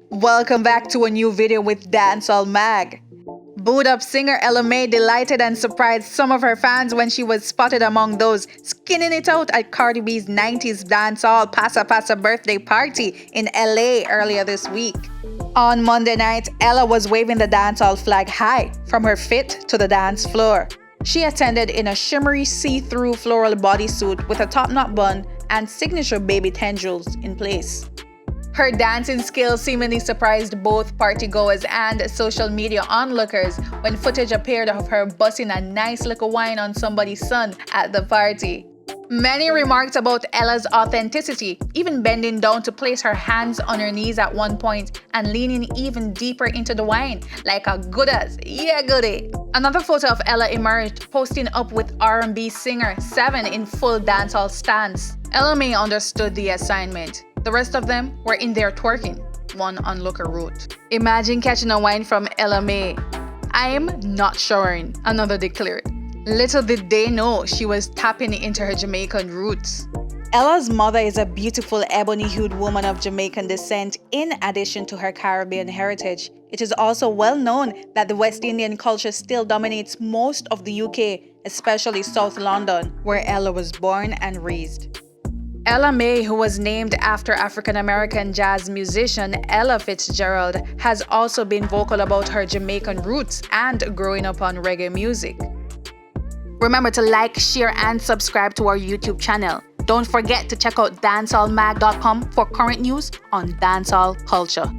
Welcome back to a new video with DancehallMag. Booed up singer Ella Mai delighted and surprised some of her fans when she was spotted among those skinning it out at Cardi B's 90s Dancehall Passa Passa birthday party in LA earlier this week. On Monday night, Ella was waving the dancehall flag high from her fit to the dance floor. She attended in a shimmery see-through floral bodysuit with a top-knot bun and signature baby tendrils in place. Her dancing skills seemingly surprised both partygoers and social media onlookers when footage appeared of her busting a nice little wine on somebody's son at the party. Many remarked about Ella's authenticity, even bending down to place her hands on her knees at one point and leaning even deeper into the wine, like a goodaz, yeah goodie. Another photo of Ella emerged, posting up with R&B singer Seven in full dancehall stance. Ella Mai understood the assignment. The rest of them were in their twerking, one onlooker wrote. Imagine catching a wine from Ella Mai. I'm not showering, another declared. Little did they know she was tapping into her Jamaican roots. Ella's mother is a beautiful ebony-hued woman of Jamaican descent in addition to her Caribbean heritage. It is also well known that the West Indian culture still dominates most of the UK, especially South London, where Ella was born and raised. Ella Mai, who was named after African-American jazz musician Ella Fitzgerald, has also been vocal about her Jamaican roots and growing up on reggae music. Remember to like, share, and subscribe to our YouTube channel. Don't forget to check out DancehallMag.com for current news on dancehall culture.